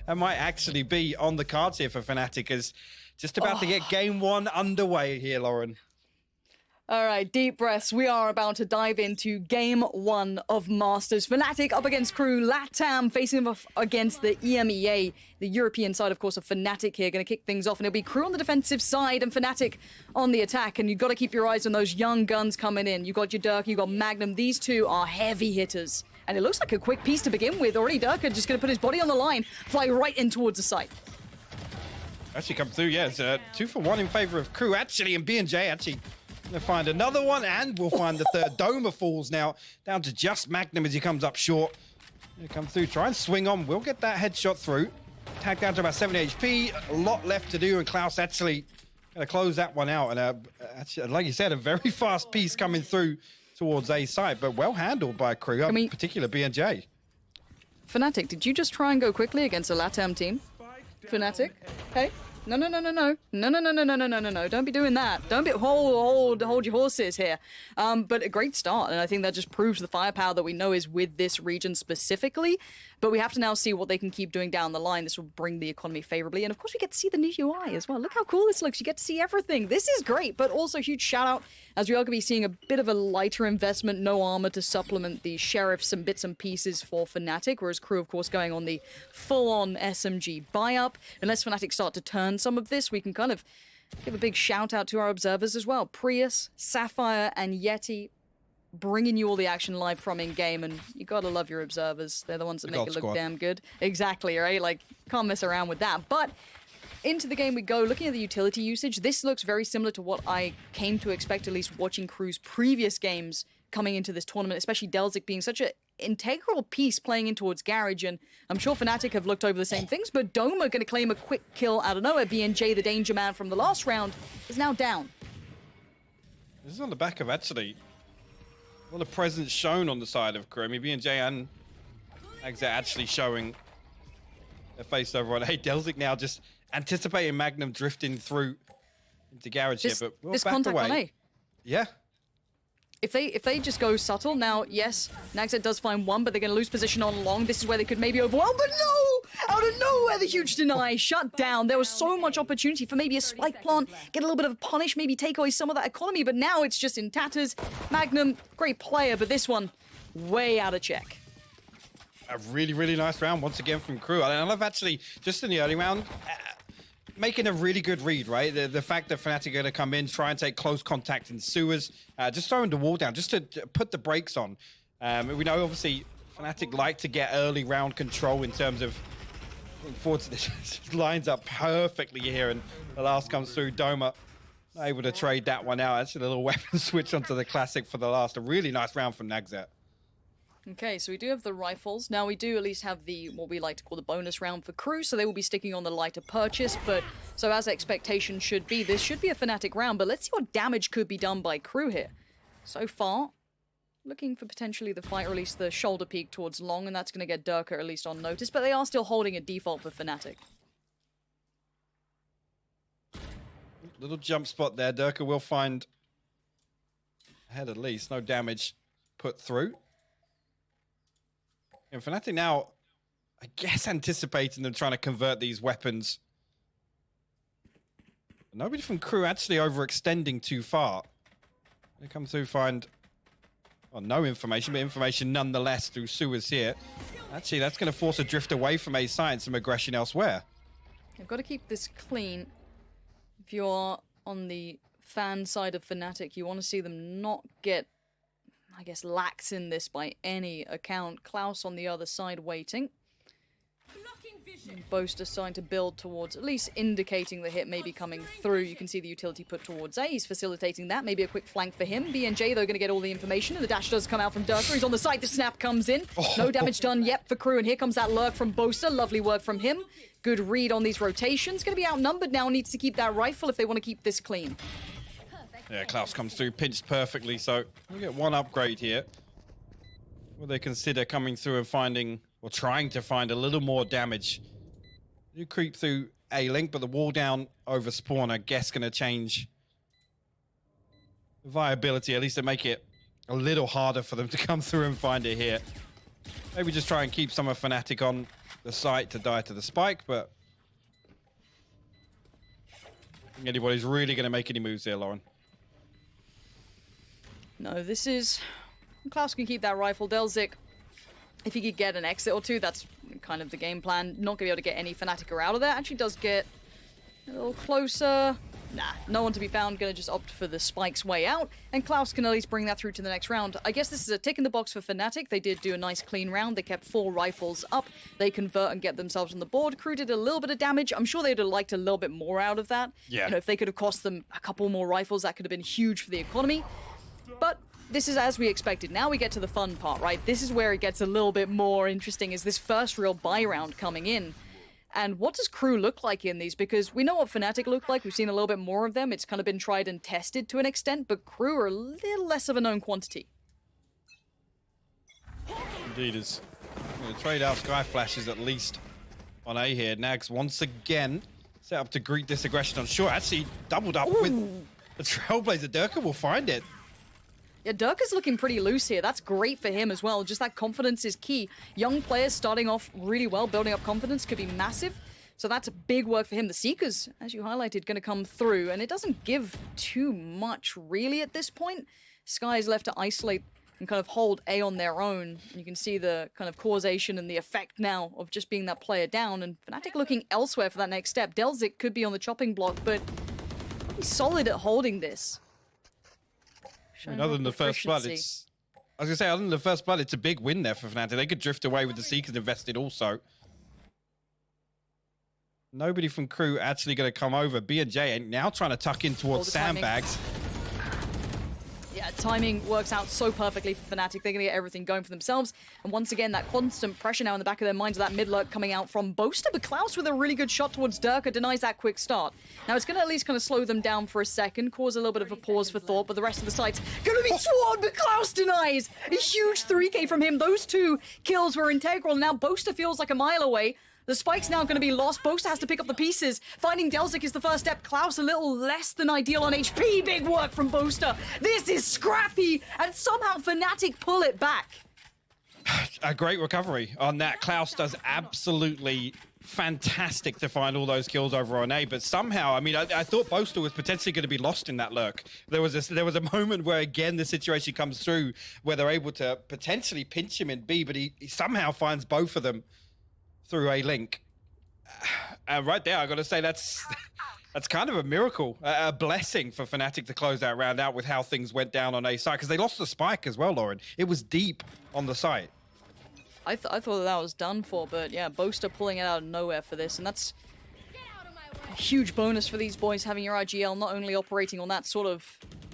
that might actually be on the cards here for FNATIC, as just about to get game one underway here, Lauren. All right, deep breaths. We are about to dive into game one of Masters. FNATIC up against KRU LATAM, facing off against the EMEA, the European side, of course, of FNATIC here. Going to kick things off, and it'll be KRU on the defensive side and FNATIC on the attack. And you've got to keep your eyes on those young guns coming in. You've got your Durka, you've got Magnum. These two are heavy hitters. And it looks like a quick piece to begin with. Already Durka just going to put his body on the line, fly right in towards the site. Actually come through, yeah. It's 2 for 1 in favor of KRU, actually, and B&J actually gonna find another one, and we'll find the third. Doma falls now down to just Magnum as he comes up short. Here come through, try and swing on. We'll get that headshot through. Tag down to about 70 HP. A lot left to do, and Klaus actually gonna close that one out. And actually, like you said, a very fast piece coming through towards A side, but well handled by KRU, in particular B&J. FNATIC, did you just try and go quickly against a LATAM team? FNATIC, hey? No. Don't be doing that. Don't be hold your horses here. But a great start, and I think that just proves the firepower that we know is with this region specifically. But we have to now see what they can keep doing down the line. This will bring the economy favorably, and of course we get to see the new UI as well. Look how cool this looks. You get to see everything. This is great, but also huge shout out as we are going to be seeing a bit of a lighter investment, no armor to supplement the sheriffs and bits and pieces for FNATIC, whereas KRU, of course, going on the full-on SMG buy-up. Unless FNATIC start to turn some of this, we can kind of give a big shout out to our observers as well. Prius, Sapphire, and Yeti bringing you all the action live from in-game, and you gotta love your observers. They're the ones that make it look damn good. Exactly, right? Like, can't mess around with that. But into the game we go. Looking at the utility usage, this looks very similar to what I came to expect, at least watching KRU's previous games coming into this tournament, especially Delzik being such an integral piece playing in towards Garage, and I'm sure FNATIC have looked over the same things, but Doma going to claim a quick kill out of nowhere. B&J, the danger man from the last round, is now down. This is on the back of actually a lot of presence shown on the side of KRU. I mean, B&J and Exit actually showing their face over on A. Delzik now just anticipating Magnum drifting through into Garage here, but we'll this back contact away. on A. Yeah. If they just go subtle, now, yes, Nagzet does find one, but they're going to lose position on long. This is where they could maybe overwhelm, but no! Out of nowhere, the huge deny, shut down. There was so much opportunity for maybe a spike plant, get a little bit of a punish, maybe take away some of that economy, but now it's just in tatters. Magnum, great player, but this one, way out of check. A really, really nice round once again from KRU. I love actually, just in the early round, making a really good read, right? The fact that FNATIC are going to come in, try and take close contact in sewers, just throwing the wall down, just to put the brakes on. We know, obviously, FNATIC like to get early round control in terms of forwards. This lines up perfectly here, and the last comes through. Doma able to trade that one out. Actually, a little weapon switch onto the classic for the last. A really nice round from Nagzet. Okay, so we do have the rifles. Now we do at least have the, what we like to call the bonus round for KRU, so they will be sticking on the lighter purchase, but so as expectation should be, this should be a FNATIC round, but let's see what damage could be done by KRU here. So far, looking for potentially the fight, or at least the shoulder peek towards long, and that's going to get Durka at least on notice, but they are still holding a default for FNATIC. Little jump spot there. Durka will find ahead at least. No damage put through. And FNATIC now, I guess, anticipating them trying to convert these weapons. Nobody from KRU actually overextending too far. They come through, find no information, but information nonetheless through sewers here. Actually, that's going to force a drift away from A side and some aggression elsewhere. You've got to keep this clean. If you're on the fan side of FNATIC, you want to see them not get, I guess, lax in this by any account. Klaus on the other side waiting. Boaster starting to build towards, at least indicating the hit may be coming through. You can see the utility put towards A. He's facilitating that. Maybe a quick flank for him. B&J, though, going to get all the information. And the dash does come out from Durka. He's on the side. The snap comes in. No damage done yet for KRU. And here comes that lurk from Boaster. Lovely work from him. Good read on these rotations. Going to be outnumbered now. Needs to keep that rifle if they want to keep this clean. Yeah, Klaus comes through, pinched perfectly. So we get one upgrade here. Will they consider coming through and finding, or trying to find a little more damage? You creep through A-Link, but the wall down over spawn, I guess, going to change viability, at least to make it a little harder for them to come through and find it here. Maybe just try and keep some of FNATIC on the site to die to the spike, but I don't think anybody's really going to make any moves here, Lauren. No, this is... Klaus can keep that rifle. Delzik, if he could get an exit or two, that's kind of the game plan. Not going to be able to get any FNATIC out of there. Actually does get a little closer. Nah, no one to be found. Gonna just opt for the spike's way out. And Klaus can at least bring that through to the next round. I guess this is a tick in the box for FNATIC. They did do a nice clean round. They kept 4 rifles up. They convert and get themselves on the board. Crew did a little bit of damage. I'm sure they'd have liked a little bit more out of that. Yeah. You know, if they could have cost them a couple more rifles, that could have been huge for the economy. But this is as we expected. Now we get to the fun part, right? This is where it gets a little bit more interesting, is this first real buy round coming in. And what does Crew look like in these? Because we know what FNATIC look like. We've seen a little bit more of them. It's kind of been tried and tested to an extent, but Crew are a little less of a known quantity. Indeed is. Going to trade out Sky Flashes at least on A here. Nags once again set up to greet this aggression. I'm sure actually doubled up with the Trailblazer. Durka will find it. Yeah, Durka's looking pretty loose here. That's great for him as well. Just that confidence is key. Young players starting off really well, building up confidence could be massive. So that's a big work for him. The Seekers, as you highlighted, going to come through. And it doesn't give too much, really, at this point. Sky is left to isolate and kind of hold A on their own. And you can see the kind of causation and the effect now of just being that player down. And FNATIC looking elsewhere for that next step. Delzik could be on the chopping block, but he's solid at holding this. I mean, other than the first blood, it's... I was going to say, other than the first blood, it's a big win there for FNATIC. They could drift away with the Seekers invested also. Nobody from Crew actually going to come over. B&J now trying to tuck in towards sandbags. Yeah, timing works out so perfectly for FNATIC. They're going to get everything going for themselves. And once again, that constant pressure now in the back of their minds of that mid lurk coming out from Boaster. But Klaus with a really good shot towards Durka denies that quick start. Now it's going to at least kind of slow them down for a second, cause a little bit of a pause for thought, but the rest of the site's going to be swarmed, but Klaus denies. A huge 3K from him. Those 2 kills were integral. Now Boaster feels like a mile away. The spike's now going to be lost. Boaster has to pick up the pieces. Finding Delzik is the first step. Klaus a little less than ideal on HP. Big work from Boaster. This is scrappy. And somehow FNATIC pull it back. A great recovery on that. Klaus does absolutely fantastic to find all those kills over on A, but somehow, I mean, I thought Boaster was potentially going to be lost in that lurk. There was a moment where, again, the situation comes through where they're able to potentially pinch him in B, but he somehow finds both of them through a link. And right there, I got to say, that's kind of a miracle, a blessing for FNATIC to close that round out with how things went down on A side, because they lost the spike as well, Lauren. It was deep on the site. I thought that was done for, but yeah, Boaster pulling it out of nowhere for this, and that's a huge bonus for these boys, having your IGL not only operating on that sort of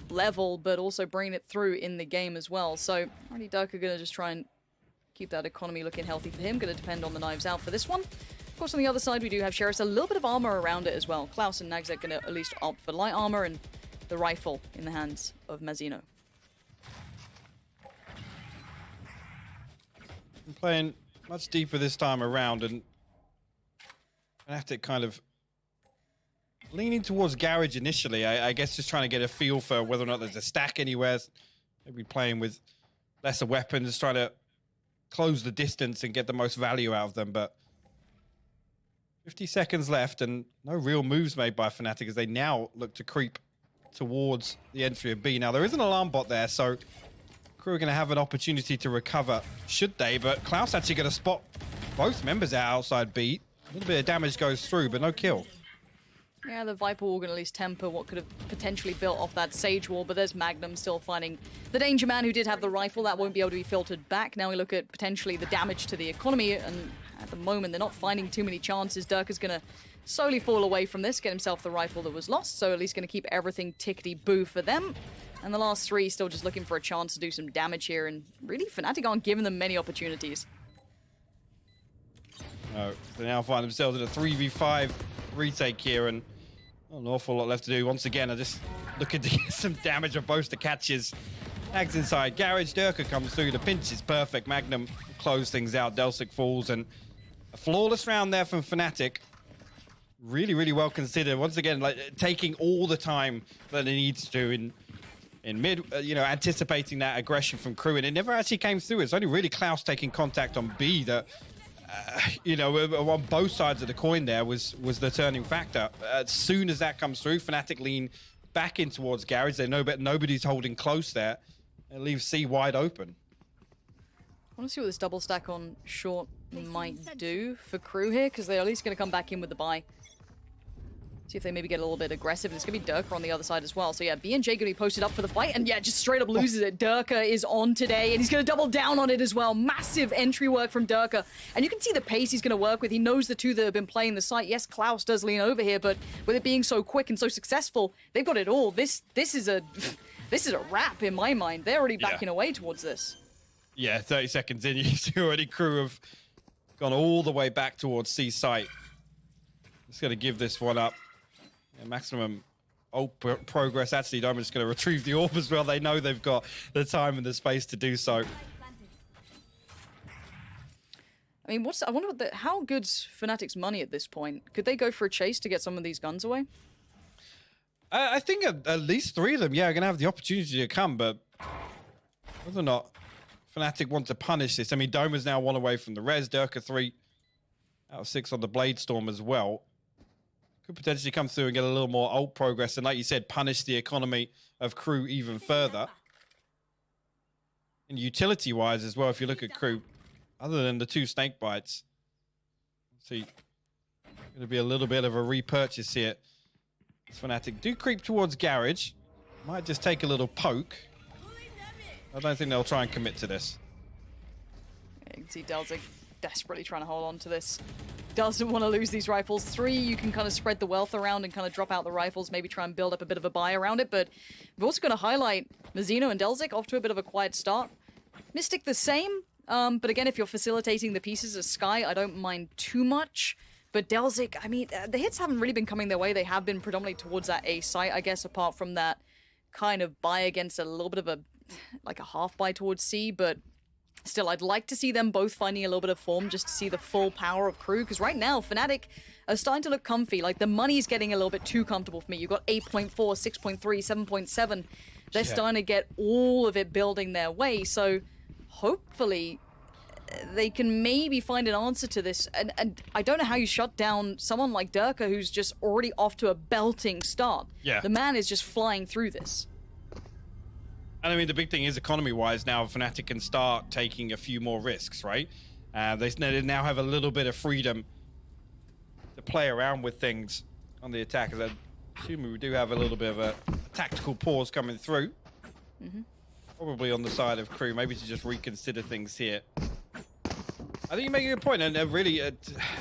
level, but also bringing it through in the game as well. So, already Durka going to just try and keep that economy looking healthy for him. Going to depend on the knives out for this one. Of course, on the other side, we do have Sheriffs. A little bit of armor around it as well. Klaus and Nagzek going to at least opt for light armor and the rifle in the hands of Mazzino. I'm playing much deeper this time around, and FNATIC kind of leaning towards Garage initially. I guess just trying to get a feel for whether or not there's a stack anywhere. Maybe playing with lesser weapons, trying to close the distance and get the most value out of them, but 50 seconds left and no real moves made by FNATIC as they now look to creep towards the entry of B. Now, there is an alarm bot there, so Crew are going to have an opportunity to recover, should they, but Klaus actually going to spot both members outside B. A little bit of damage goes through, but no kill. Yeah, the Viper Wall going to at least temper what could have potentially built off that Sage Wall, but there's Magnum still finding the Danger Man who did have the rifle. That won't be able to be filtered back. Now we look at potentially the damage to the economy, and at the moment they're not finding too many chances. Durka's going to slowly fall away from this, get himself the rifle that was lost, so at least going to keep everything tickety-boo for them. And the last 3 still just looking for a chance to do some damage here, and really FNATIC aren't giving them many opportunities. No, they now find themselves in a 3v5 retake here, and not an awful lot left to do. Once again, I just looking to get some damage on both the catches. Nags inside. Garage, Durka comes through. The pinch is perfect. Magnum close things out. Delzik falls, and a flawless round there from FNATIC. Really, really well considered. Once again, like taking all the time that it needs to in mid, anticipating that aggression from Crew, and it never actually came through. It's only really Klaus taking contact on B that you know, on both sides of the coin there was the turning factor. As soon as that comes through, FNATIC lean back in towards Garage. They know that nobody's holding close there. It leaves C wide open. I want to see what this double stack on short might do for KRU here, because they're at least going to come back in with the buy. See if they maybe get a little bit aggressive. And it's going to be Durka on the other side as well. So yeah, BNJ going to be posted up for the fight. And yeah, just straight up loses it. Durka is on today, and he's going to double down on it as well. Massive entry work from Durka. And you can see the pace he's going to work with. He knows the two that have been playing the site. Yes, Klaus does lean over here, but with it being so quick and so successful, they've got it all. This is a wrap in my mind. They're already backing away towards this. Yeah, 30 seconds in, you see already KRU have gone all the way back towards C site. Just going to give this one up. Yeah, maximum progress. Actually, I'm just going to retrieve the orb as well. They know they've got the time and the space to do so. I mean, I wonder how good's FNATIC's money at this point? Could they go for a chase to get some of these guns away? I think at least 3 of them, yeah, are going to have the opportunity to come, but whether or not FNATIC want to punish this. I mean, Doma's now 1 away from the res. Durka 3 out of 6 on the Blade Storm as well. Could potentially come through and get a little more ult progress, and like you said, punish the economy of KRU even further. And utility-wise as well, if you look at KRU, other than the 2 snake bites, see, going to be a little bit of a repurchase here. FNATIC do creep towards Garage. Might just take a little poke. I don't think they'll try and commit to this. Yeah, you can see Delzik desperately trying to hold on to this. Doesn't want to lose these rifles. 3, you can kind of spread the wealth around and kind of drop out the rifles, maybe try and build up a bit of a buy around it. But we've also got to highlight Mazzino and Delzik off to a bit of a quiet start. Mystic the same, but again, if you're facilitating the pieces of Sky, I don't mind too much. But Delzik, I mean, the hits haven't really been coming their way. They have been predominantly towards that A site, I guess, apart from that kind of buy against a little bit of a, like a half buy towards C, but still, I'd like to see them both finding a little bit of form just to see the full power of KRU, because right now, FNATIC are starting to look comfy. Like, the money's getting a little bit too comfortable for me. You've got 8.4, 6.3, 7.7. They're starting to get all of it building their way, so hopefully they can maybe find an answer to this. And I don't know how you shut down someone like Durka, who's just already off to a belting start. Yeah. The man is just flying through this. And I mean, the big thing is, economy-wise, now FNATIC can start taking a few more risks, right? They now have a little bit of freedom to play around with things on the attack. As I assume we do have a little bit of a tactical pause coming through. Probably on the side of KRU, maybe to just reconsider things here. I think you make a good point, and really,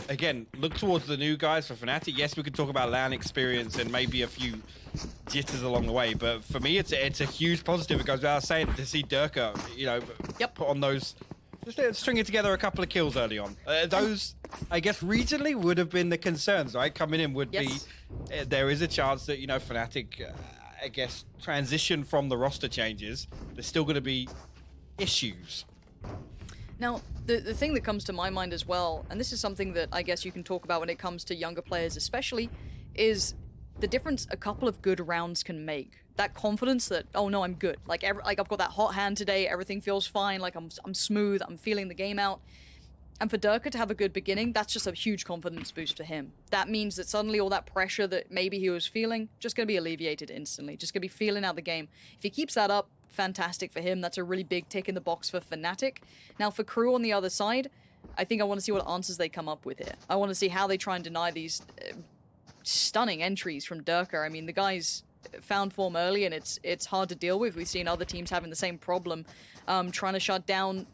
again, look towards the new guys for FNATIC. Yes, we could talk about LAN experience and maybe a few jitters along the way, but for me, it's a huge positive. It goes without saying to see Durka, you know, put on those, just stringing together a couple of kills early on. Those, I guess, regionally would have been the concerns, right? Coming in would be, there is a chance that, you know, FNATIC, I guess, transition from the roster changes. There's still going to be issues. Now, the thing that comes to my mind as well, and this is something that I guess you can talk about when it comes to younger players especially, is the difference a couple of good rounds can make. That confidence that, oh no, I'm good. Like I've got that hot hand today, everything feels fine, like I'm smooth, I'm feeling the game out. And for Durka to have a good beginning, that's just a huge confidence boost for him. That means that suddenly all that pressure that maybe he was feeling, just going to be alleviated instantly. Just going to be feeling out the game. If he keeps that up, fantastic for him. That's a really big tick in the box for FNATIC. Now for KRU on the other side, I think I want to see what answers they come up with here. I want to see how they try and deny these stunning entries from Durka. I mean, the guy's found form early, and it's hard to deal with. We've seen other teams having the same problem, trying to shut down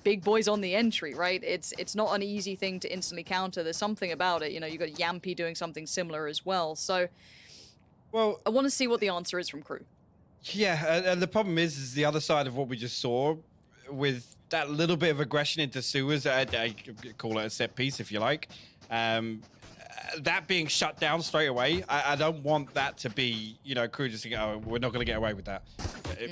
big boys on the entry, right? It's not an easy thing to instantly counter. There's something about it. You know, you've got Yampy doing something similar as well. So, well, I want to see what the answer is from KRU. Yeah, and the problem is the other side of what we just saw with that little bit of aggression into sewers. I call it a set piece if you like. That being shut down straight away, I don't want that to be, you know, KRU just thinking, oh, we're not going to get away with that.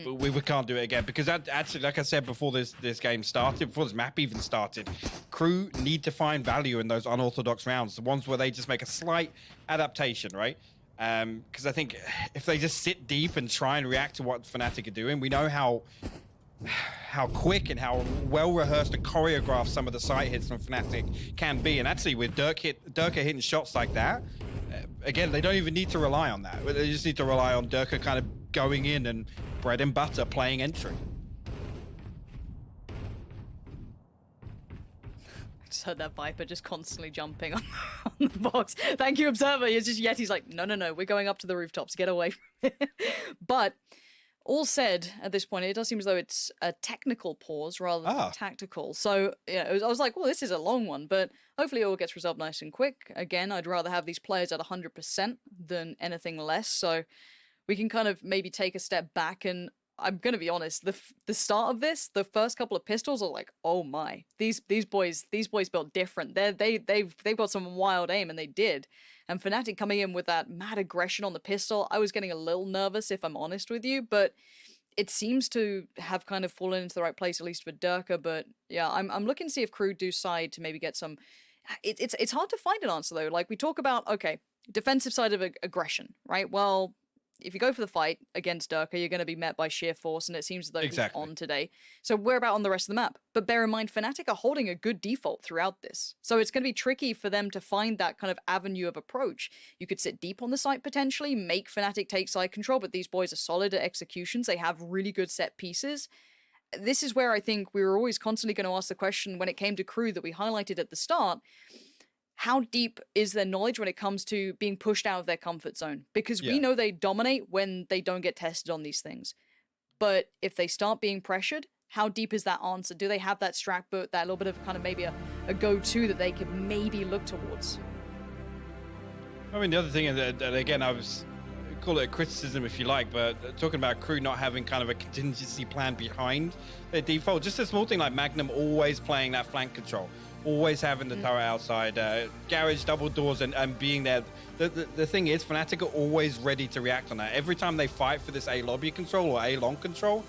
We can't do it again, because that, actually, like I said before this game started, before this map even started, KRU need to find value in those unorthodox rounds, the ones where they just make a slight adaptation, right? Because I think if they just sit deep and try and react to what FNATIC are doing, we know how how quick and how well rehearsed and choreographed some of the sight hits from FNATIC can be. And actually, with Durka hitting shots like that, again, they don't even need to rely on that. They just need to rely on Durka kind of going in and bread and butter playing entry. I just heard that Viper just constantly jumping on the box. Thank you, Observer. It's just Yeti's like, no, we're going up to the rooftops. Get away from it. But all said, at this point, it does seem as though it's a technical pause rather than tactical. So I was like, well, this is a long one, but hopefully it all gets resolved nice and quick. Again, I'd rather have these players at 100% than anything less. So we can kind of maybe take a step back, and I'm gonna be honest, the start of this, the first couple of pistols are like, oh my, these boys built different. They've got some wild aim, and they did. And FNATIC coming in with that mad aggression on the pistol, I was getting a little nervous, if I'm honest with you, but it seems to have kind of fallen into the right place, at least for Durka. But yeah, I'm looking to see if KRU do side to maybe get some. It's hard to find an answer though. Like we talk about, okay, defensive side of aggression, right? Well, if you go for the fight against Durka, you're going to be met by sheer force, and it seems as though he's on today. So we're about on the rest of the map. But bear in mind, FNATIC are holding a good default throughout this. So it's going to be tricky for them to find that kind of avenue of approach. You could sit deep on the site potentially, make FNATIC take side control, but these boys are solid at executions. They have really good set pieces. This is where I think we were always constantly going to ask the question when it came to KRU that we highlighted at the start. How deep is their knowledge when it comes to being pushed out of their comfort zone? Because we know they dominate when they don't get tested on these things. But if they start being pressured, how deep is that answer? Do they have that strat boot, that little bit of kind of maybe a go-to that they could maybe look towards? I mean, the other thing is that again, I was call it a criticism if you like, but talking about KRU not having kind of a contingency plan behind their default, just a small thing like Magnum always playing that flank control. Always having the turret outside, garage, double doors, and being there. The thing is, FNATIC are always ready to react on that. Every time they fight for this A lobby control or A long control,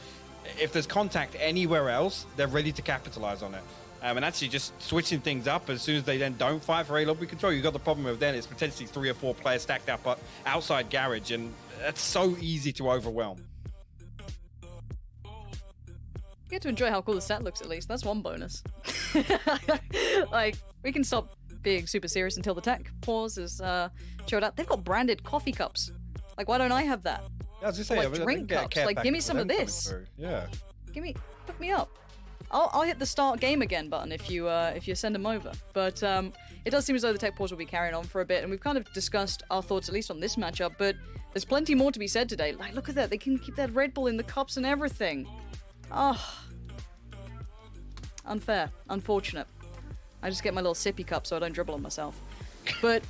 if there's contact anywhere else, they're ready to capitalize on it. And actually just switching things up as soon as they then don't fight for A lobby control, you've got the problem of then it's potentially 3 or 4 players stacked up outside garage, and that's so easy to overwhelm. You get to enjoy how cool the stat looks, at least. That's one bonus. Like, we can stop being super serious until the tech pause is showed up. They've got branded coffee cups. Like, why don't I have that? Yeah, I was just saying, like drink cups. Like, give me some of this. Yeah. Hook me up. I'll hit the start game again button if you send them over. But it does seem as though the tech pause will be carrying on for a bit, and we've kind of discussed our thoughts at least on this matchup. But there's plenty more to be said today. Like, look at that. They can keep that Red Bull in the cups and everything. Oh, unfair, unfortunate. I just get my little sippy cup so I don't dribble on myself. But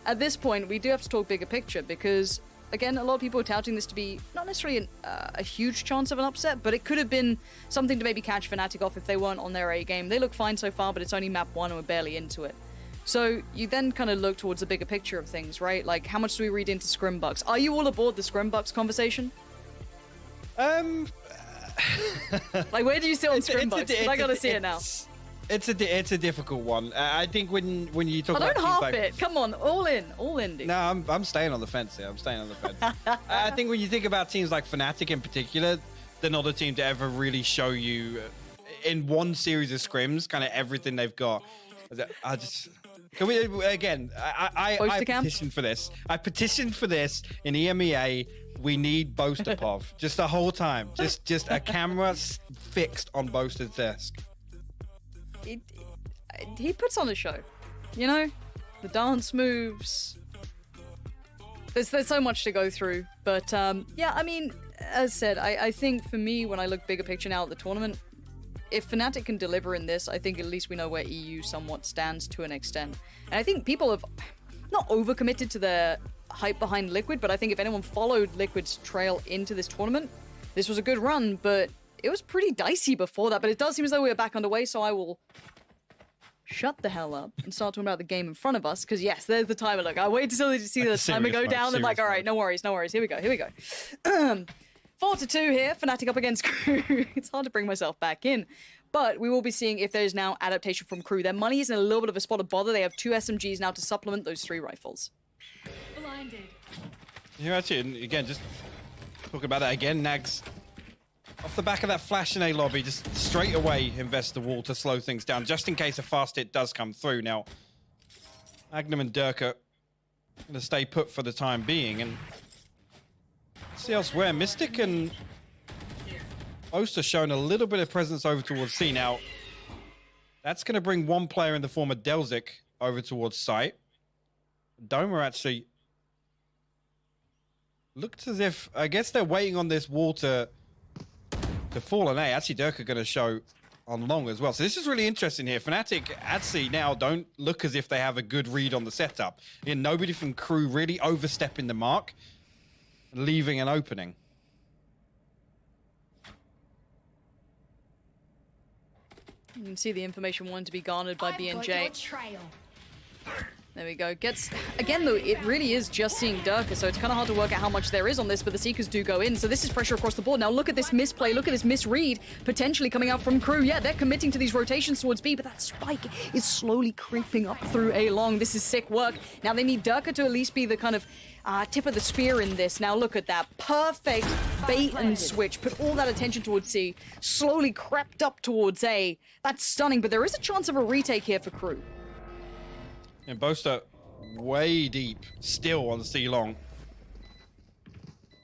at this point, we do have to talk bigger picture because, again, a lot of people are touting this to be not necessarily a huge chance of an upset, but it could have been something to maybe catch FNATIC off if they weren't on their A game. They look fine so far, but it's only map 1 and we're barely into it. So you then kind of look towards the bigger picture of things, right? Like, how much do we read into Scrimbucks? Are you all aboard the Scrimbucks conversation? Like, where do you sit on Scrimbucks? I gotta see it now. It's a difficult one. I think when you talk about don't half like, it. Come on, all in, dude. No, I'm staying on the fence here. I'm staying on the fence. I think when you think about teams like FNATIC in particular, they're not a team to ever really show you in one series of scrims kind of everything they've got. I just. Can we again? I petitioned for this. I petitioned for this in EMEA. We need Boasterpov just the whole time. Just a camera fixed on Boaster's desk. He puts on a show, you know, the dance moves. There's so much to go through, but yeah, I mean, as said, I think for me, when I look bigger picture now at the tournament, if FNATIC can deliver in this, I think at least we know where EU somewhat stands to an extent. And I think people have not overcommitted to their hype behind Liquid, but I think if anyone followed Liquid's trail into this tournament, this was a good run, but it was pretty dicey before that. But it does seem as though we're back underway, so I will shut the hell up and start talking about the game in front of us, because yes, there's the timer. Look, I wait until you see the timer go down. I'm like, all right, no worries. Here we go. 4-2 here, FNATIC up against KRU. It's hard to bring myself back in. But we will be seeing if there's now adaptation from KRU. Their money is in a little bit of a spot of bother. They have 2 SMGs now to supplement those 3 rifles. Yeah, actually, again, just talking about that again, Nags Off the back of that flash in A lobby, just straight away invest the wall to slow things down, just in case a fast hit does come through. Now, Magnum and Durka going to stay put for the time being, and see elsewhere. Mystic and Vods are showing a little bit of presence over towards C. Now, that's going to bring one player in the form of Delzik over towards site. Doma actually looked as if, I guess they're waiting on this wall to fall on A. Actually, Durka going to show on long as well. So this is really interesting here. FNATIC actually now don't look as if they have a good read on the setup. Again, nobody from KRU really overstepping the mark, leaving an opening. You can see the information wanted to be garnered by B&J. There we go. Gets, again though, it really is just seeing Durka, so it's kind of hard to work out how much there is on this, but the Seekers do go in, so this is pressure across the board. Now look at this misplay, look at this misread, potentially coming out from KRU. Yeah, they're committing to these rotations towards B, but that spike is slowly creeping up through A long. This is sick work. Now they need Durka to at least be the kind of tip of the spear in this. Now look at that. Perfect bait and switch. Put all that attention towards C. Slowly crept up towards A. That's stunning, but there is a chance of a retake here for KRU. And Boaster way deep still on C long.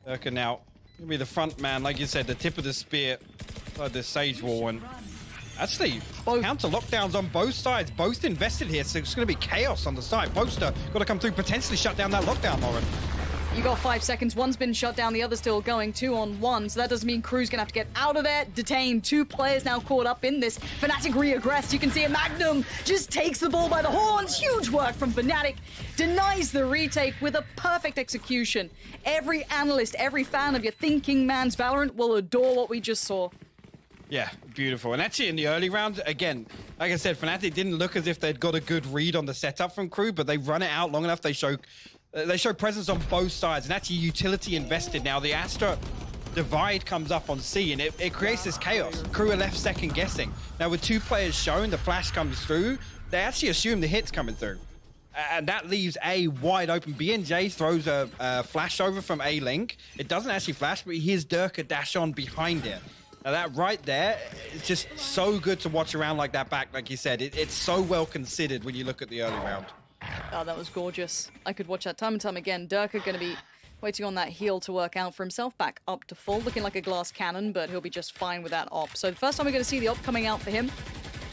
Durka now gonna be the front man, like you said, the tip of the spear inside this Sage wall. And actually, counter lockdowns on both sides, both invested here, so it's gonna be chaos on the side. Boaster got to come through, potentially shut down that lockdown, Lauren. You got 5 seconds. One's been shut down, the other's still going 2-on-1. So that does mean KRU's gonna have to get out of there, detained. 2 players now caught up in this. FNATIC reaggressed. You can see a Magnum just takes the ball by the horns. Huge work from FNATIC. Denies the retake with a perfect execution. Every analyst, every fan of your thinking man's Valorant will adore what we just saw. Yeah, beautiful. And actually in the early round, again, like I said, FNATIC didn't look as if they'd got a good read on the setup from KRU, but they run it out long enough. They show presence on both sides, and actually utility invested. Now the Astra divide comes up on C, and it creates this chaos. KRU are left second guessing. Now with 2 players shown, the flash comes through, they actually assume the hit's coming through. And that leaves A wide open. B&J throws a flash over from A link. It doesn't actually flash, but he hears Durka dash on behind it. Now that right there, it's just so good to watch around like that back, like you said. It's so well considered when you look at the early round. Oh, that was gorgeous. I could watch that time and time again. Durka going to be waiting on that heal to work out for himself. Back up to full, looking like a glass cannon, but he'll be just fine with that op. So the first time we're going to see the op coming out for him.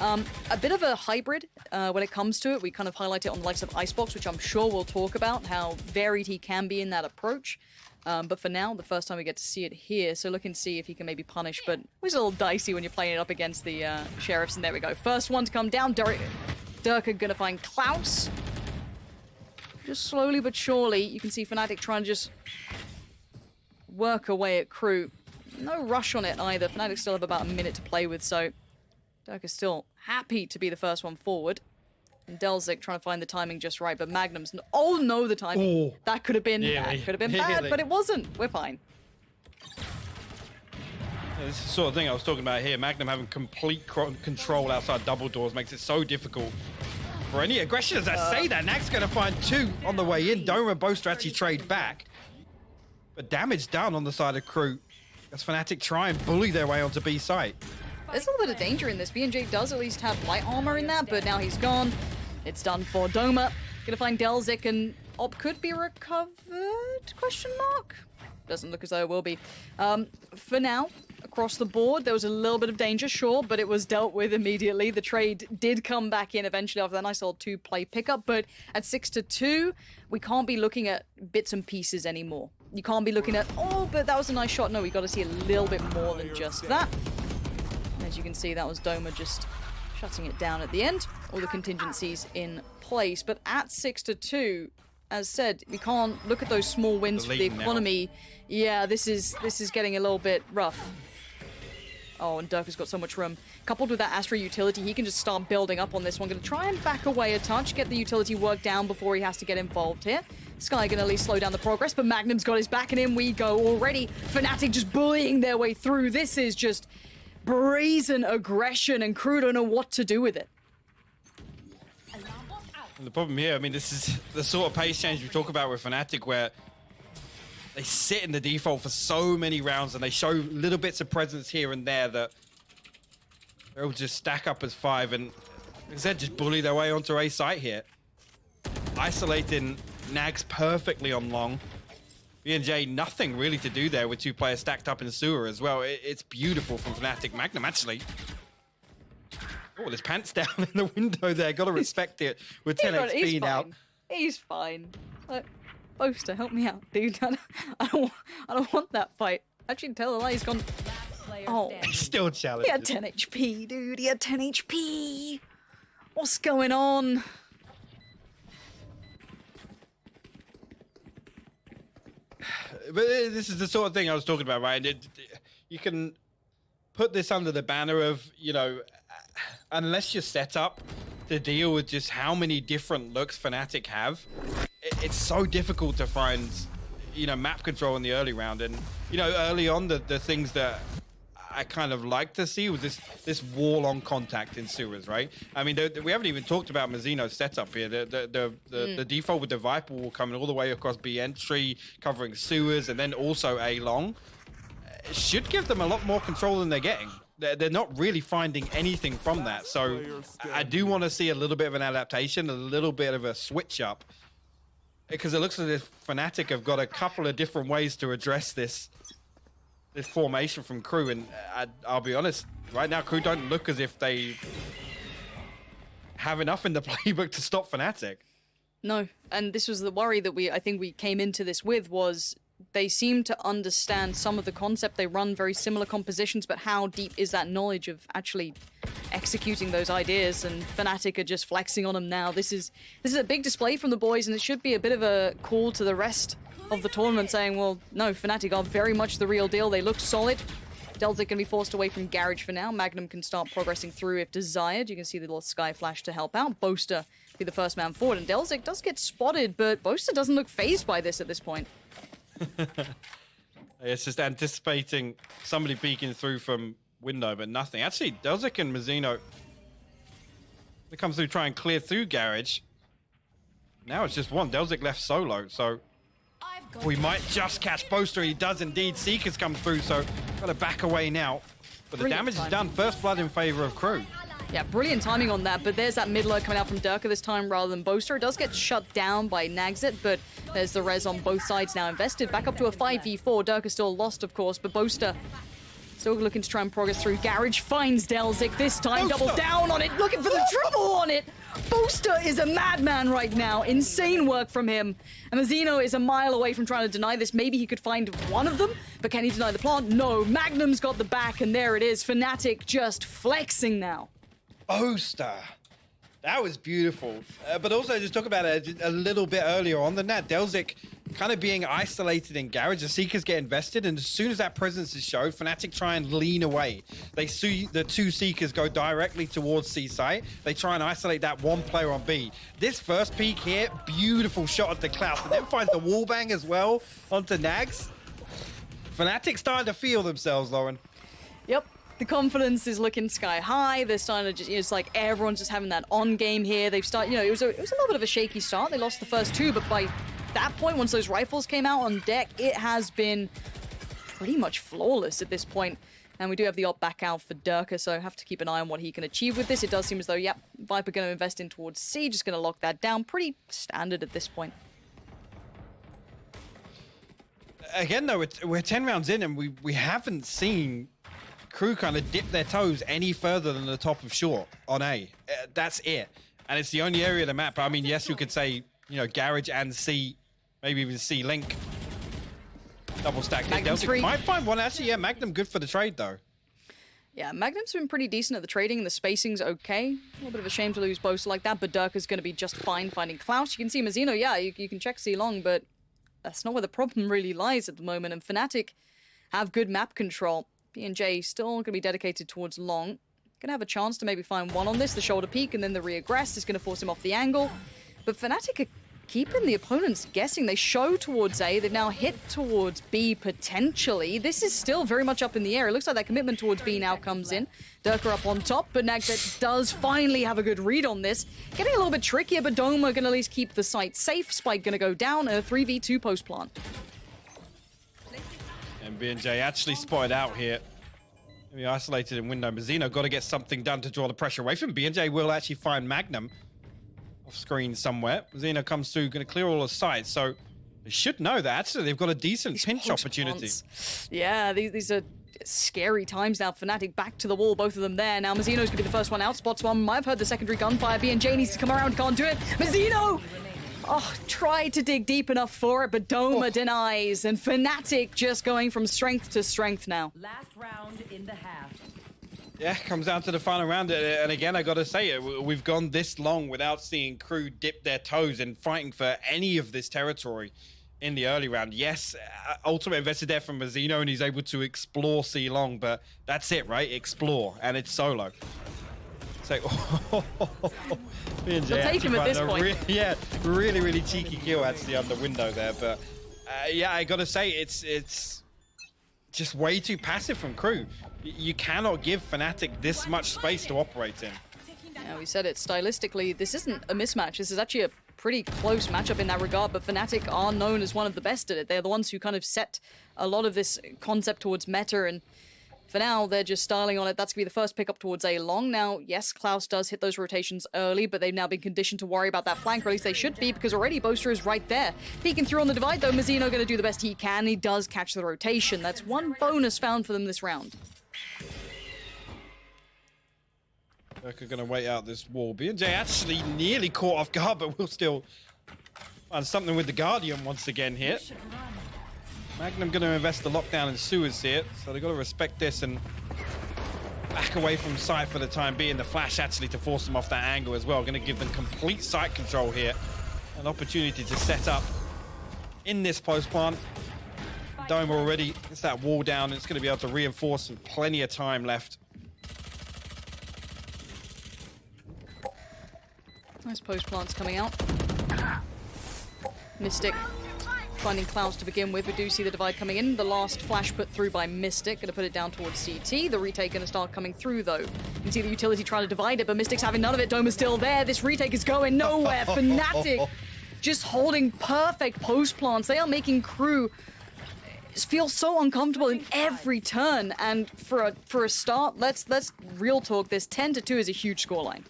A bit of a hybrid when it comes to it. We kind of highlight it on the likes of Icebox, which I'm sure we'll talk about, how varied he can be in that approach. But for now, the first time we get to see it here, so looking to see if he can maybe punish, but it's a little dicey when you're playing it up against the Sheriffs, and there we go. First one to come down, Durka gonna find Klaus. Just slowly but surely, you can see FNATIC trying to just work away at KRU. No rush on it either. FNATIC still have about a minute to play with, so Durka's still happy to be the first one forward. And Delzik trying to find the timing just right, but Magnum's... Oh no, the timing. Oh, that could have been bad, but it wasn't. We're fine. Yeah, this is the sort of thing I was talking about here. Magnum having complete control outside double doors makes it so difficult for any aggression. As I say that, Nack's going to find 2 on the way in. Doma and Boaster actually trade back. But damage done on the side of KRU as FNATIC try and bully their way onto B site. There's a little bit of danger in this. B&J does at least have light armor in that, but now he's gone. It's done for Doma. Gonna find Delzik, and op could be recovered? Question mark? Doesn't look as though it will be. For now, across the board, there was a little bit of danger, sure, but it was dealt with immediately. The trade did come back in eventually after that nice little 2-play pickup, but at 6-2, we can't be looking at bits and pieces anymore. You can't be looking at, oh, but that was a nice shot. No, we got to see a little bit more than just that. As you can see, that was Doma just shutting it down at the end. All the contingencies in place. But at 6-2, as said, we can't look at those small wins for the economy. Now. Yeah, this is getting a little bit rough. Oh, and Durka's got so much room. Coupled with that Astra utility, he can just start building up on this one. Going to try and back away a touch, get the utility work down before he has to get involved here. Sky going to at least slow down the progress, but Magnum's got his back, and in we go already. FNATIC just bullying their way through. This is just brazen aggression, and KRU don't know what to do with it. And the problem here, I mean, this is the sort of pace change we talk about with FNATIC, where they sit in the default for so many rounds, and they show little bits of presence here and there that they'll just stack up as 5 and, like I said, just bully their way onto A site here. Isolating Nags perfectly on long. B&J, nothing really to do there with 2 players stacked up in sewer as well. It's beautiful from FNATIC. Magnum actually. Oh, there's pants down in the window there. Gotta respect it with 10 HP now. He's fine. Boaster, help me out, dude. I don't want that fight. Actually, tell the lie, he's gone. Oh, He's still challenged. he had 10 HP, dude. He had 10 HP. What's going on? But this is the sort of thing I was talking about, right? You can put this under the banner of, you know, unless you're set up to deal with just how many different looks FNATIC have, it's so difficult to find, you know, map control in the early round. And, you know, early on, the things that I kind of like to see was this wall on contact in sewers, right? I mean, we haven't even talked about Mazzino's setup here. The default with the Viper wall coming all the way across B entry, covering sewers, and then also A long. It should give them a lot more control than they're getting. They're not really finding anything from that. So I do want to see a little bit of an adaptation, a little bit of a switch up, because it looks as if FNATIC have got a couple of different ways to address this formation from KRU, and I'll be honest, right now KRU don't look as if they have enough in the playbook to stop FNATIC. No, and this was the worry that I think we came into this with, was they seem to understand some of the concept. They run very similar compositions, but how deep is that knowledge of actually executing those ideas? And FNATIC are just flexing on them now. This is a big display from the boys, and it should be a bit of a call to the rest of the tournament saying, well, no, FNATIC are very much the real deal. They look solid. Delzik can be forced away from Garage for now. Magnum can start progressing through if desired. You can see the little sky flash to help out. Boaster be the first man forward, and Delzik does get spotted, but Boaster doesn't look phased by this at this point. It's just anticipating somebody peeking through from window, but nothing. Actually, Delzik and Mazzino, they come through, try and clear through Garage. Now it's just one. Delzik left solo, so we might just catch Boaster. He does indeed. Seekers come through, so got to back away now. But the damage is done. First blood in favor of KRU. Yeah, brilliant timing on that, but there's that mid lurk coming out from Durka this time rather than Boaster. It does get shut down by Nagzit, but there's the res on both sides now invested. Back up to a 5v4. Durka still lost, of course, but Boaster still looking to try and progress through. Garage finds Delzik this time. Boaster. Double down on it, looking for the triple on it. Boaster is a madman right now. Insane work from him. And Mazzino is a mile away from trying to deny this. Maybe he could find one of them, but can he deny the plant? No, Magnum's got the back, and there it is. FNATIC just flexing now. Boaster. That was beautiful. But also, just talk about it a little bit earlier on than that. Delzik kind of being isolated in Garage. The Seekers get invested, and as soon as that presence is shown, FNATIC try and lean away. They see the 2 Seekers go directly towards C site. They try and isolate that 1 player on B. This first peek here, beautiful shot at the cloud, and then finds the wall bang as well onto Nags. FNATIC starting to feel themselves, Lauren. Yep. The confidence is looking sky high. They're starting to just, it's like everyone's just having that on game here. They've started, it was a little bit of a shaky start. They lost the first 2, but by that point, once those rifles came out on deck, it has been pretty much flawless at this point. And we do have the op back out for Durka, so have to keep an eye on what he can achieve with this. It does seem as though, yep, Viper going to invest in towards C, just going to lock that down. Pretty standard at this point. Again, though, we're 10 rounds in, and we haven't seen KRU kind of dip their toes any further than the top of short on A. That's it. And it's the only area of the map. I mean, yes, you could say, Garage and C, maybe even C Link. Double stack. Might find one. Actually, yeah, Magnum good for the trade, though. Yeah, Magnum's been pretty decent at the trading, and the spacing's okay. A little bit of a shame to lose Boaster like that, but Durka's going to be just fine finding Klaus. You can see Mazzino, yeah, you can check C long, but that's not where the problem really lies at the moment. And FNATIC have good map control. B&J still going to be dedicated towards long. Going to have a chance to maybe find one on this, the shoulder peak, and then the reaggress is going to force him off the angle. But FNATIC are keeping the opponents guessing. They show towards A. They've now hit towards B potentially. This is still very much up in the air. It looks like that commitment towards B now comes in. Durka up on top, but Nagzet does finally have a good read on this. Getting a little bit trickier, but Doma going to at least keep the site safe. Spike going to go down, and a 3v2 post plant. And B&J actually spotted out here. Maybe isolated in window. Mazzino got to get something done to draw the pressure away from B&J. Will actually find Magnum off screen somewhere. Mazzino comes through, going to clear all the sides. So they should know that actually they've got a decent pinch opportunity. Yeah, these are scary times now. FNATIC back to the wall, both of them there. Now Mazzino's going to be the first one out. Spots one. Might have heard the secondary gunfire. B&J needs to come around. Can't do it. Mazzino! Oh, tried to dig deep enough for it, but Doma denies. And FNATIC just going from strength to strength now. Last round in the half. Yeah, comes down to the final round. And again, I got to say it. We've gone this long without seeing KRU dip their toes in fighting for any of this territory in the early round. Yes, ultimate invested there from Mazzino, and he's able to explore C long, but that's it, right? Explore, and it's solo. So, They'll take him at this point. Really, really cheeky kill actually on the window there. But yeah, I gotta say it's just way too passive from KRU. You cannot give FNATIC this much space to operate in. Yeah, we said it stylistically. This isn't a mismatch. This is actually a pretty close matchup in that regard. But FNATIC are known as one of the best at it. They're the ones who kind of set a lot of this concept towards meta, and for now, they're just styling on it. That's going to be the first pickup towards A long. Now, yes, Klaus does hit those rotations early, but they've now been conditioned to worry about that flank, or at least they should be, because already Boaster is right there. Peeking through on the divide, though, Mazzino going to do the best he can. He does catch the rotation. That's one bonus found for them this round. They're going to wait out this wall. B&J actually nearly caught off guard, but we'll still find something with the Guardian once again here. Magnum going to invest the lockdown in sewers here, so they've got to respect this and back away from sight for the time being. The flash actually to force them off that angle as well. Going to give them complete sight control here. An opportunity to set up in this post plant. Dome already gets that wall down. It's going to be able to reinforce with plenty of time left. Nice post plants coming out. Mystic finding Klaus to begin with. We do see the divide coming in. The last flash put through by Mystic. Going to put it down towards CT. The retake going to start coming through, though. You can see the utility trying to divide it, but Mystic's having none of it. Doma's still there. This retake is going nowhere. FNATIC just holding perfect post plants. They are making KRU feel so uncomfortable in every turn. And for a start, let's real talk. This 10-2 is a huge scoreline.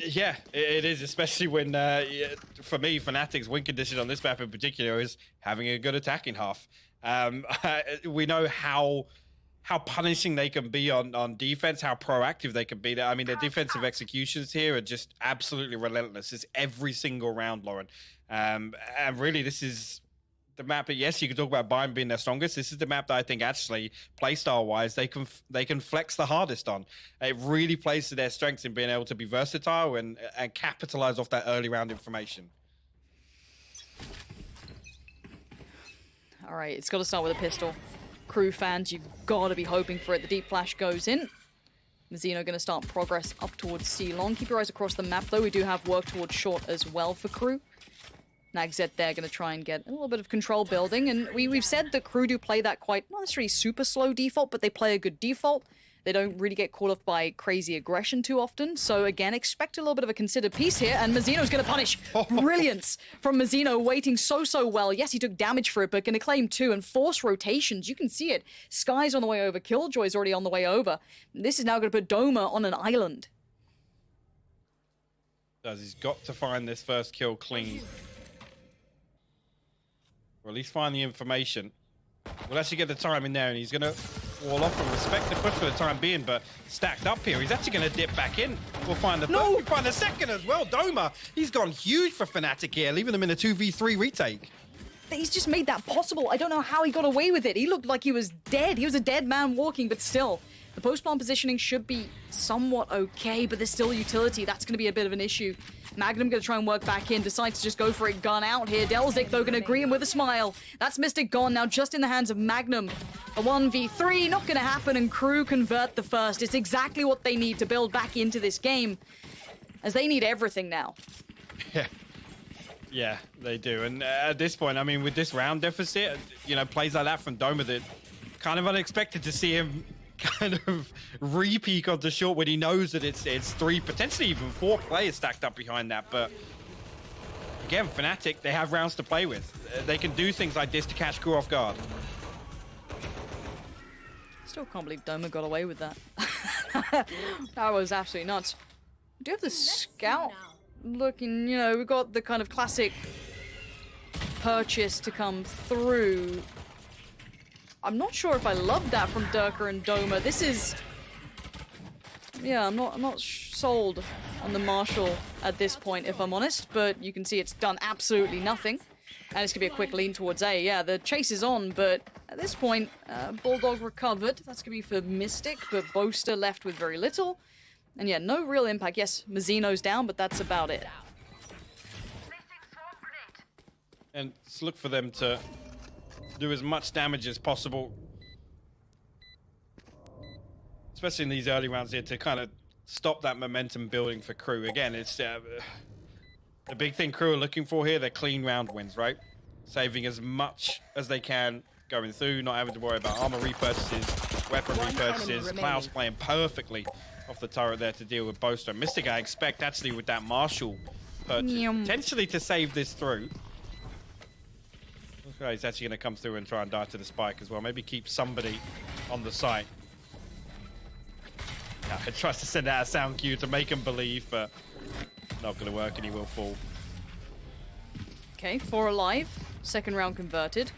Yeah, it is, especially when, for me, FNATIC's win condition on this map in particular is having a good attacking half. We know how punishing they can be on defense, how proactive they can be. I mean, their defensive executions here are just absolutely relentless. It's every single round, Lauren. And really, this is the map that, yes, you could talk about Bayern being their strongest. This is the map that I think actually, playstyle-wise, they can flex the hardest on. It really plays to their strengths in being able to be versatile and capitalize off that early round information. All right, it's got to start with a pistol. KRU fans, you've got to be hoping for it. The deep flash goes in. Mazzino going to start progress up towards C long. Keep your eyes across the map, though. We do have work towards short as well for KRU. Nagzet there going to try and get a little bit of control building, and we've said that KRU do play that quite, not necessarily super slow default, but they play a good default. They don't really get caught up by crazy aggression too often, so again, expect a little bit of a considered piece here, and Mazzino's going to punish. Brilliance from Mazzino, waiting so well. Yes, he took damage for it, but going to claim 2 and force rotations. You can see it. Sky's on the way over. Killjoy's already on the way over. This is now going to put Doma on an island. He's got to find this first kill clean. Or at least find the information. We'll actually get the time in there, and he's going to wall off and respect the push for the time being, but stacked up here. He's actually going to dip back in. We'll find the first, we'll find the second as well. Doma, he's gone huge for FNATIC here, leaving them in a 2v3 retake. He's just made that possible. I don't know how he got away with it. He looked like he was dead. He was a dead man walking, but still. The post-plant positioning should be somewhat okay, but there's still utility. That's going to be a bit of an issue. Magnum going to try and work back in, decides to just go for it, gun out here. Delzik, though, going to agree him with a smile. That's Mystic gone, now just in the hands of Magnum. A 1v3, not going to happen, and KRU convert the first. It's exactly what they need to build back into this game, as they need everything now. Yeah, they do. And at this point, I mean, with this round deficit, you know, plays like that from Doma, that kind of unexpected to see him kind of re-peek onto short when he knows that it's 3, potentially even 4 players stacked up behind that. But again, FNATIC, they have rounds to play with. They can do things like this to catch KRU off guard. Still can't believe Doma got away with that. That was absolutely nuts. We do have the scout looking, you know, we've got the kind of classic purchase to come through. I'm not sure if I love that from Durka and Doma. This is... Yeah, I'm not sold on the Marshall at this point, if I'm honest, but you can see it's done absolutely nothing. And it's going to be a quick lean towards A. Yeah, the chase is on, but at this point, Bulldog recovered. That's going to be for Mystic, but Boaster left with very little. And yeah, no real impact. Yes, Mazzino's down, but that's about it. And just look for them to do as much damage as possible. Especially in these early rounds here to kind of stop that momentum building for Crew. Again, it's the big thing Crew are looking for here. They're clean round wins, right? Saving as much as they can going through, not having to worry about armor repurchases, weapon repurchases. Klaus playing perfectly off the turret there to deal with Boaster. Mystic, I expect actually with that Marshall purchase, potentially to save this through. Okay, he's actually going to come through and try and dive to the spike as well. Maybe keep somebody on the site. He tries to send out a sound cue to make him believe, but not going to work and he will fall. Okay, 4 alive. Second round converted.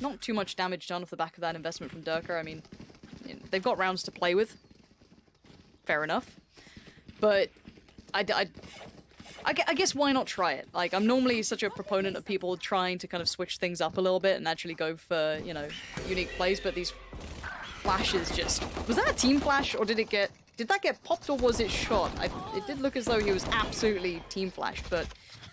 Not too much damage done off the back of that investment from Durka. I mean, you know, they've got rounds to play with. Fair enough. But I guess why not try it? Like, I'm normally such a proponent of people trying to kind of switch things up a little bit and actually go for, you know, unique plays, but these flashes just... Was that a team flash, or did that get popped, or was it shot? It did look as though he was absolutely team flashed, but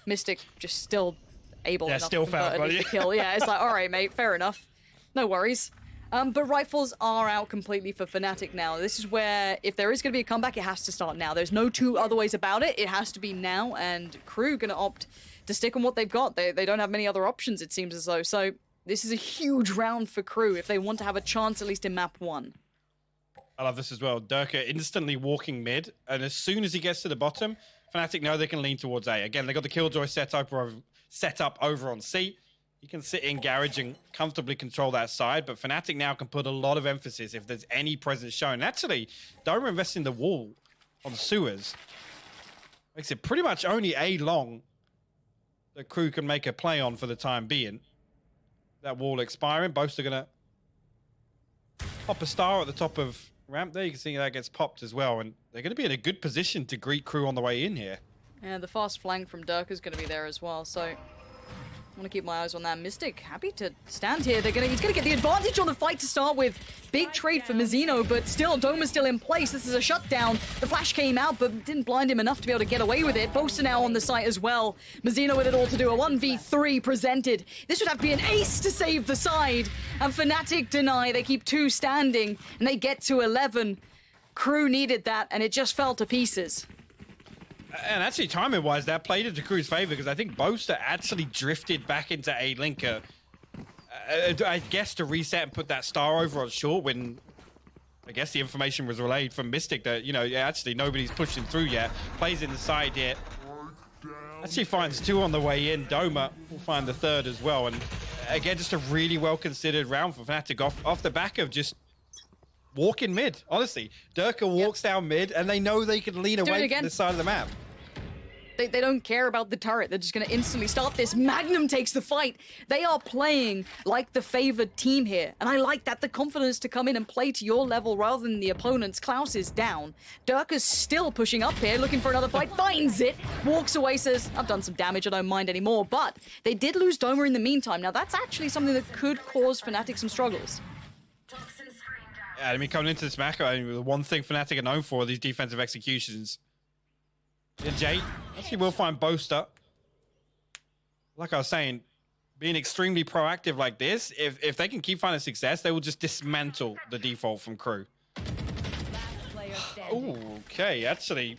Mystic just still able enough still to convert at least a kill. Yeah, it's like, alright mate, fair enough. No worries. But rifles are out completely for FNATIC now. This is where, if there is going to be a comeback, it has to start now. There's no two other ways about it. It has to be now, and Crew going to opt to stick on what they've got. They don't have many other options, it seems as though. So this is a huge round for Crew if they want to have a chance, at least in map 1. I love this as well. Durka instantly walking mid, and as soon as he gets to the bottom, FNATIC know they can lean towards A. Again, they got the Killjoy set up over on C. You can sit in garage and comfortably control that side, but FNATIC now can put a lot of emphasis if there's any presence shown. Actually, Doma investing the wall on sewers makes it pretty much only A long the Crew can make a play on for the time being. That wall expiring, Boaster gonna pop a star at the top of ramp there. You can see that gets popped as well, and they're gonna be in a good position to greet Crew on the way in here. And the fast flank from Durka is going to be there as well, so... I want to keep my eyes on that. Mystic, happy to stand here. He's going to get the advantage on the fight to start with. Big trade for Mazzino, but still, Doma's still in place. This is a shutdown. The flash came out, but didn't blind him enough to be able to get away with it. Boaster now on the site as well. Mazzino with it all to do. A 1v3 presented. This would have to be an ace to save the side. And FNATIC deny. They keep 2 standing, and they get to 11. Crew needed that, and it just fell to pieces. And actually, timing-wise, that played into Crew's favor because I think Boaster actually drifted back into A-Linker, I guess, to reset and put that star over on short when I guess the information was relayed from Mystic that, you know, actually nobody's pushing through yet. Plays in the side here. Actually finds 2 on the way in. Doma will find the 3rd as well. And again, just a really well-considered round for FNATIC off the back of just walking mid, honestly. Durka walks down mid, and they know they can lean away from this side of the map. They don't care about the turret. They're just going to instantly start this. Magnum takes the fight. They are playing like the favored team here. And I like that. The confidence to come in and play to your level rather than the opponent's. Klaus is down. Durka's still pushing up here, looking for another fight. Finds it. Walks away, says, I've done some damage. I don't mind anymore. But they did lose Doma in the meantime. Now, that's actually something that could cause FNATIC some struggles. Yeah, I mean, coming into this match, I mean, the one thing FNATIC are known for are these defensive executions. And Jay actually will find Boaster. Like I was saying, being extremely proactive like this, if they can keep finding success, they will just dismantle the default from Crew. Oh, okay, actually,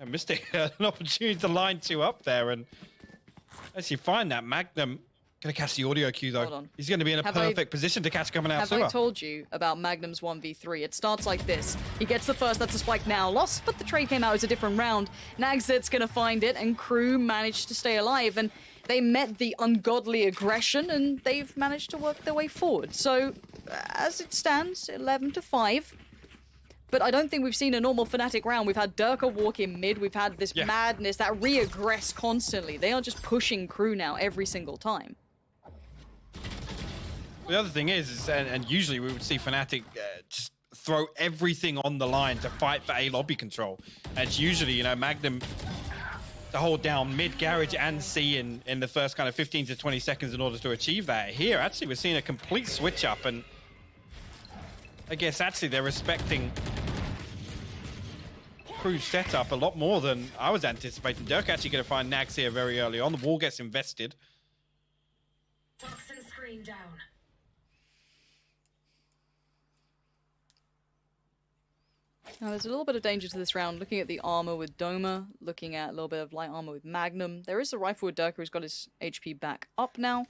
Mystic had an opportunity to line 2 up there and actually find that Magnum Gonna catch the audio cue though. Hold on. He's gonna be in a Have perfect position to catch coming out Have sewer. I told you about Magnum's 1v3? It starts like this. He gets the first, that's a spike now. Lost, but the trade came out as a different round. Nagzit's gonna find it, and KRU managed to stay alive, and they met the ungodly aggression, and they've managed to work their way forward. So, as it stands, 11-5. But I don't think we've seen a normal FNATIC round. We've had Durka walk in mid, we've had this madness, that re-aggress constantly. They are just pushing KRU now every single time. The other thing is and usually we would see FNATIC just throw everything on the line to fight for A lobby control. And it's usually, you know, Magnum to hold down mid, garage, and C in the first kind of 15 to 20 seconds in order to achieve that. Here, actually, we're seeing a complete switch up, and I guess actually they're respecting KRU's setup a lot more than I was anticipating. Dirk actually going to find Nags here very early on. The wall gets invested. Toxin screen down. Now, there's a little bit of danger to this round. Looking at the armor with Doma, looking at a little bit of light armor with Magnum. There is a rifle with Durka who's got his HP back up now.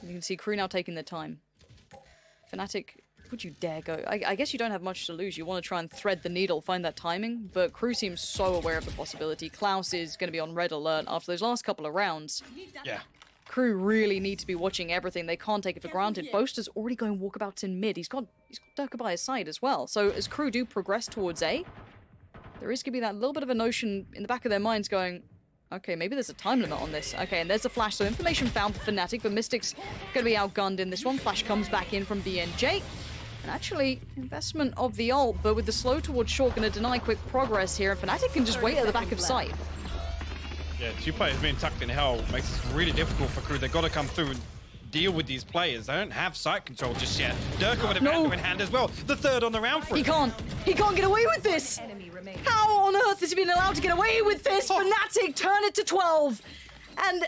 You can see KRU now taking their time. FNATIC, would you dare go? I guess you don't have much to lose. You want to try and thread the needle, find that timing, but KRU seems so aware of the possibility. Klaus is going to be on red alert after those last couple of rounds. Yeah. KRU really need to be watching everything. They can't take it for granted. Boaster's already going walkabouts in mid. He's got Durka by his side as well. So as KRU do progress towards A, there is going to be that little bit of a notion in the back of their minds going, okay, maybe there's a time limit on this. Okay, and there's a flash. So information found for FNATIC, but Mystic's going to be outgunned in this one. Flash comes back in from BNJ. And actually, investment of the ult, but with the slow towards short, going to deny quick progress here. And FNATIC can just wait at the back of sight. Yeah, two players being tucked in hell makes it really difficult for KRU. They've got to come through and deal with these players. They don't have sight control just yet. Durka with a Magnum in hand as well. The third on the round for him. He can't get away with this! Enemy remaining. How on earth has he been allowed to get away with this? FNATIC turn it to 12. And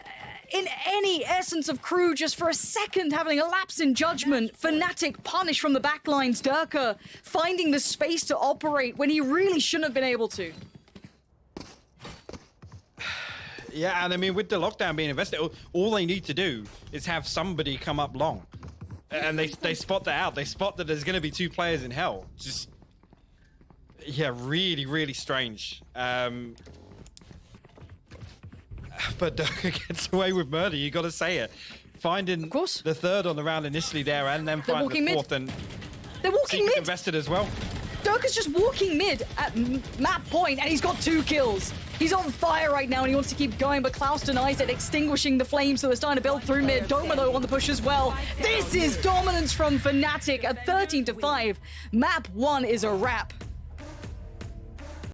in any essence of KRU, just for a second having a lapse in judgment, FNATIC punish from the backlines. Durka finding the space to operate when he really shouldn't have been able to. Yeah, and I mean, with the lockdown being invested, all they need to do is have somebody come up long. And they spot that out. They spot that there's going to be two players in hell. Just, yeah, really, really strange. But Durka gets away with murder, you got to say it. Finding the third on the round initially there, and then finding the fourth. And they're walking mid. Invested as well. Durka's just walking mid at map point, and he's got 2 kills. He's on fire right now, and he wants to keep going, but Klaus denies it, extinguishing the flames, so they're starting to build through mid. Doma, though, on the push as well. This is dominance from FNATIC at 13-5. Map 1 is a wrap.